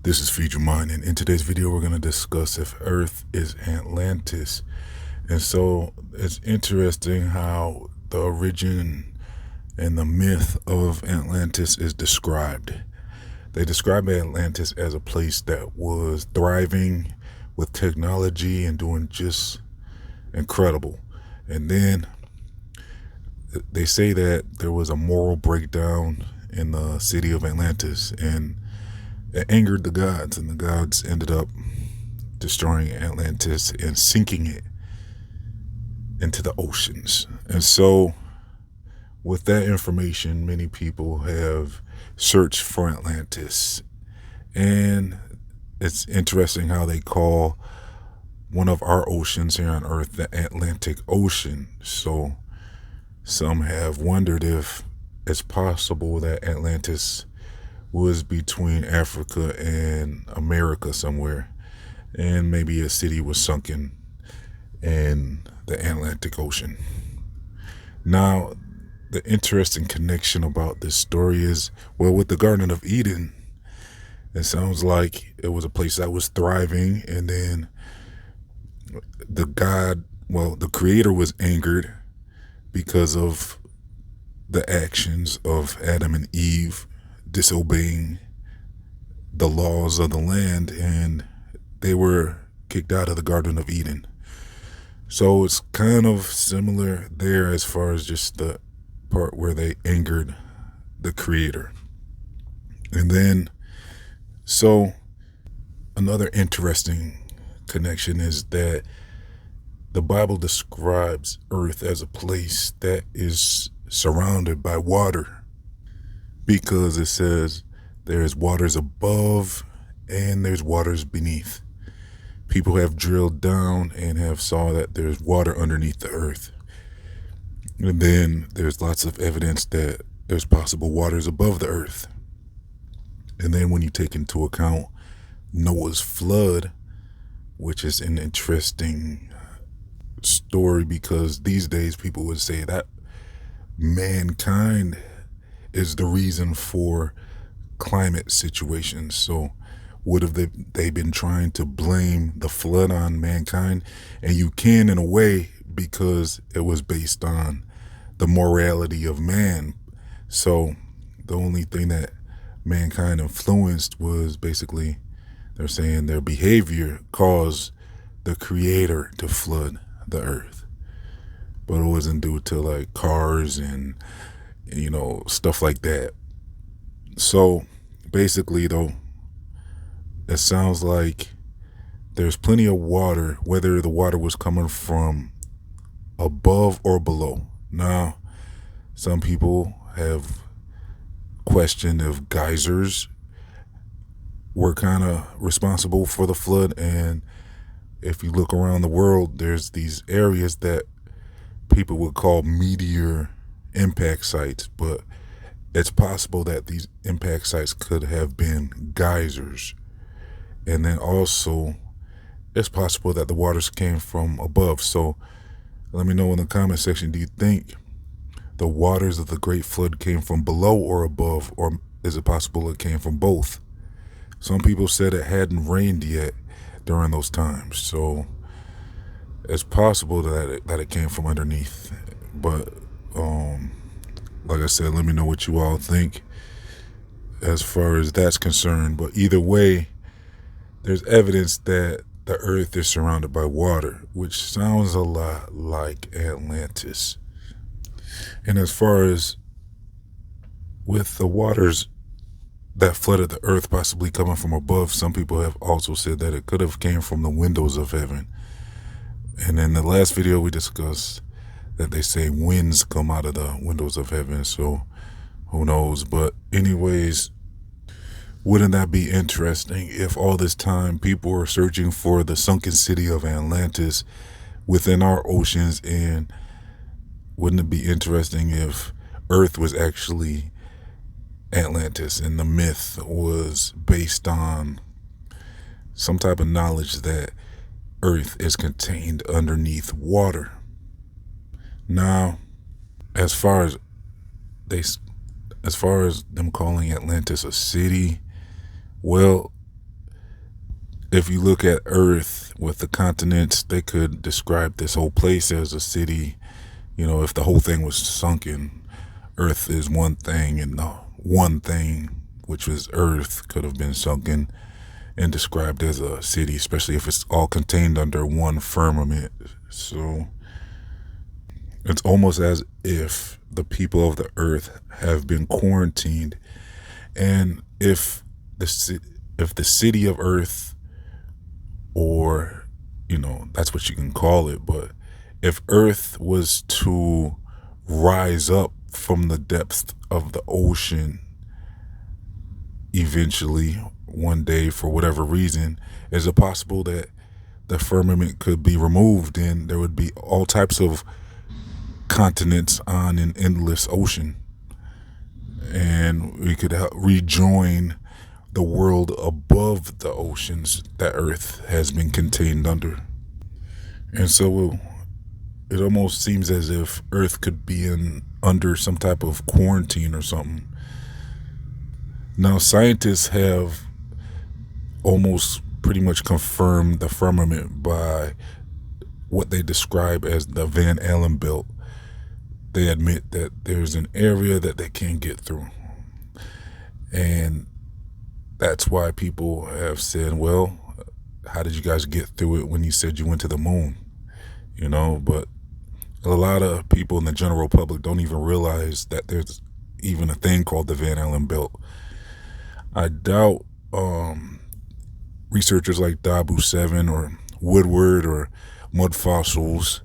This is Feed Your Mind, and in today's video we're going to discuss if Earth is Atlantis. And so it's interesting how the origin and the myth of Atlantis is described. They describe Atlantis as a place that was thriving with technology and doing just incredible. And then they say that there was a moral breakdown in the city of Atlantis, and it angered the gods, and the gods ended up destroying Atlantis and sinking it into the oceans. And so with that information, many people have searched for Atlantis, and it's interesting how they call one of our oceans here on Earth the Atlantic Ocean. So some have wondered if it's possible that Atlantis was between Africa and America somewhere, and maybe a city was sunken in the Atlantic Ocean. Now, the interesting connection about this story is, well, with the Garden of Eden, it sounds like it was a place that was thriving, and then the creator was angered because of the actions of Adam and Eve disobeying the laws of the land, and they were kicked out of the Garden of Eden. So it's kind of similar there as far as just the part where they angered the creator. And then, so another interesting connection is that the Bible describes Earth as a place that is surrounded by water, because it says there's waters above and there's waters beneath. People have drilled down and have saw that there's water underneath the earth. And then there's lots of evidence that there's possible waters above the earth. And then when you take into account Noah's flood, which is an interesting story, because these days people would say that mankind is the reason for climate situations. So would have they been trying to blame the flood on mankind? And you can, in a way, because it was based on the morality of man. So the only thing that mankind influenced was basically, they're saying their behavior caused the creator to flood the earth. But it wasn't due to like cars and stuff like that. So basically, though, it sounds like there's plenty of water, whether the water was coming from above or below. Now, some people have questioned if geysers were kind of responsible for the flood. And if you look around the world, there's these areas that people would call meteor impact sites, but it's possible that these impact sites could have been geysers. And then also it's possible that the waters came from above. So let me know in the comment section, do you think the waters of the Great Flood came from below or above, or is it possible it came from both? Some people said it hadn't rained yet during those times, so it's possible that it came from underneath. But like I said, let me know what you all think as far as that's concerned. But either way, there's evidence that the earth is surrounded by water, which sounds a lot like Atlantis. And as far as with the waters that flooded the earth possibly coming from above, some people have also said that it could have came from the windows of heaven. And in the last video we discussed that they say winds come out of the windows of heaven, so who knows. But anyways, wouldn't that be interesting if all this time people were searching for the sunken city of Atlantis within our oceans? And wouldn't it be interesting if Earth was actually Atlantis and the myth was based on some type of knowledge that Earth is contained underneath water? Now, as far as them calling Atlantis a city, well, if you look at Earth with the continents, they could describe this whole place as a city. You know, if the whole thing was sunken, Earth is one thing, and the one thing, which was Earth, could have been sunken and described as a city, especially if it's all contained under one firmament. So it's almost as if the people of the Earth have been quarantined, and if the city of Earth, or that's what you can call it, but if Earth was to rise up from the depths of the ocean eventually one day for whatever reason, is it possible that the firmament could be removed and there would be all types of continents on an endless ocean, and we could rejoin the world above the oceans that Earth has been contained under. And so it almost seems as if Earth could be under some type of quarantine or something. Now, scientists have almost pretty much confirmed the firmament by what they describe as the Van Allen belt. They admit that there's an area that they can't get through. And that's why people have said, well, how did you guys get through it when you said you went to the moon? But a lot of people in the general public don't even realize that there's even a thing called the Van Allen belt. I doubt researchers like Dabu 7 or Woodward or Mud Fossils,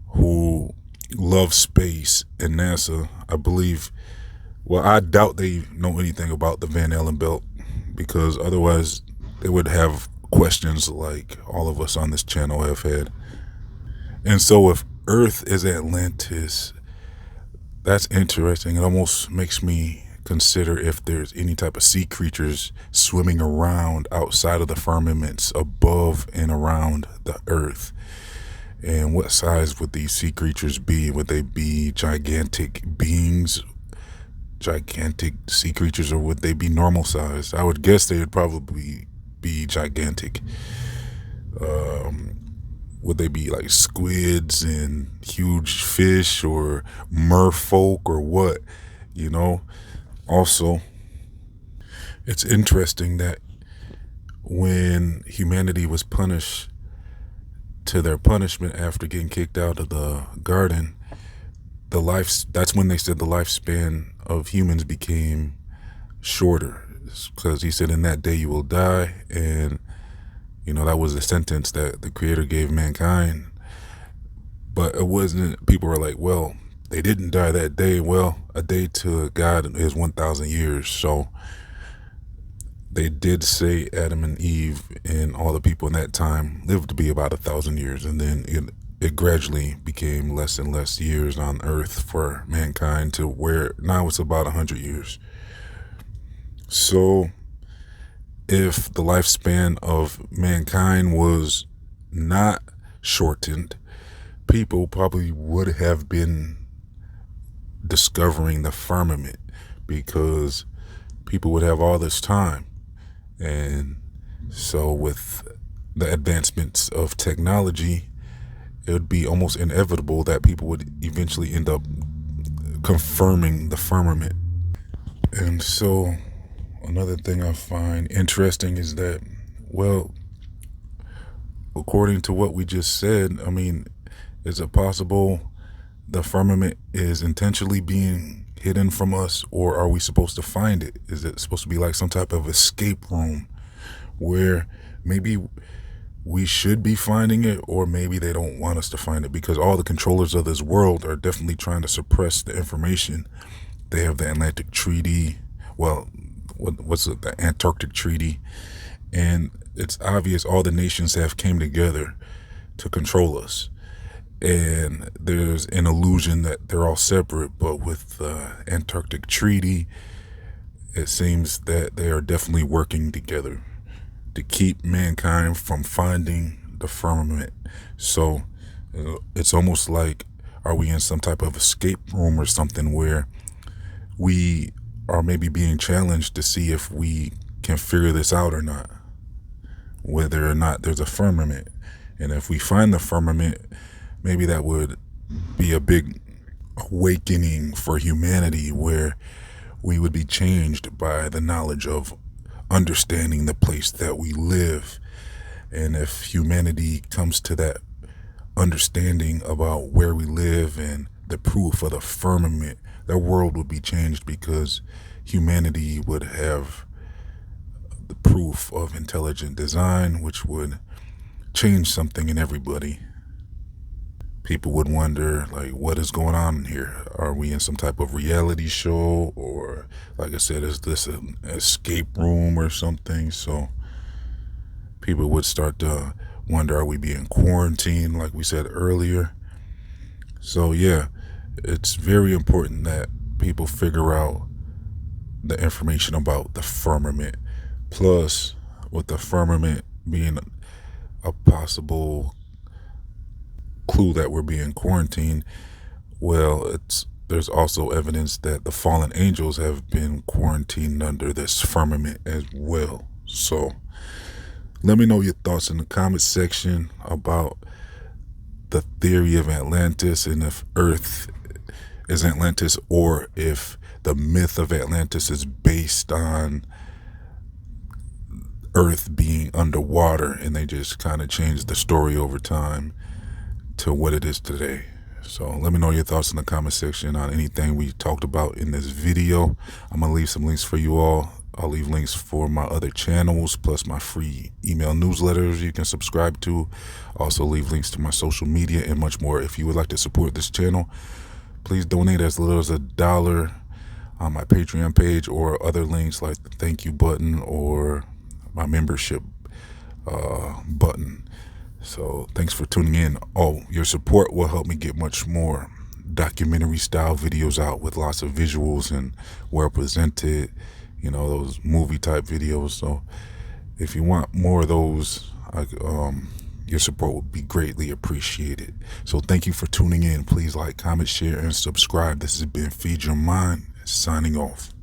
who love space, and NASA, I doubt they know anything about the Van Allen belt, because otherwise they would have questions like all of us on this channel have had. And so if Earth is Atlantis, that's interesting. It almost makes me consider if there's any type of sea creatures swimming around outside of the firmaments above and around the Earth. And what size would these sea creatures be? Would they be gigantic beings, gigantic sea creatures, or would they be normal size? I would guess they would probably be gigantic. Would they be like squids and huge fish, or merfolk, or what? Also, it's interesting that when humanity was punished to their punishment after getting kicked out of the garden, that's when they said the lifespan of humans became shorter, because he said in that day you will die. And that was the sentence that the Creator gave mankind. But it wasn't, people were like, well, they didn't die that day. Well, a day to God is 1,000 years. So they did say Adam and Eve and all the people in that time lived to be about 1,000 years. And then it gradually became less and less years on Earth for mankind, to where now it's about 100 years. So if the lifespan of mankind was not shortened, people probably would have been discovering the firmament, because people would have all this time. And so with the advancements of technology, it would be almost inevitable that people would eventually end up confirming the firmament. And so another thing I find interesting is that, well, according to what we just said, is it possible the firmament is intentionally being hidden from us, or are we supposed to find it? Is it supposed to be like some type of escape room where maybe we should be finding it, or maybe they don't want us to find it, because all the controllers of this world are definitely trying to suppress the information. They have the Atlantic Treaty, the Antarctic Treaty, and it's obvious all the nations have came together to control us. And there's an illusion that they're all separate, but with the Antarctic Treaty, it seems that they are definitely working together to keep mankind from finding the firmament. So it's almost like, are we in some type of escape room or something, where we are maybe being challenged to see if we can figure this out or not? whether or not there's a firmament. And if we find the firmament, maybe that would be a big awakening for humanity, where we would be changed by the knowledge of understanding the place that we live. And if humanity comes to that understanding about where we live and the proof of the firmament, the world would be changed, because humanity would have the proof of intelligent design, which would change something in everybody. People would wonder, like, what is going on here? Are we in some type of reality show? Or, like I said, is this an escape room or something? So people would start to wonder, are we being quarantined, like we said earlier? So yeah, it's very important that people figure out the information about the firmament. Plus, with the firmament being a possible clue that we're being quarantined, well, there's also evidence that the fallen angels have been quarantined under this firmament as well. So let me know your thoughts in the comment section about the theory of Atlantis, and if Earth is Atlantis, or if the myth of Atlantis is based on Earth being underwater and they just kind of changed the story over time to what it is today. So let me know your thoughts in the comment section on anything we talked about in this video. I'm going to leave some links for you all. I'll leave links for my other channels, plus my free email newsletters you can subscribe to. Also leave links to my social media and much more. If you would like to support this channel, please donate as little as $1 on my Patreon page, or other links like the thank you button or my membership button. So thanks for tuning in. Oh, your support will help me get much more documentary style videos out with lots of visuals and well presented, you know, those movie type videos. So if you want more of those, your support would be greatly appreciated. So thank you for tuning in. Please like, comment, share, and subscribe. This has been Feed Your Mind, signing off.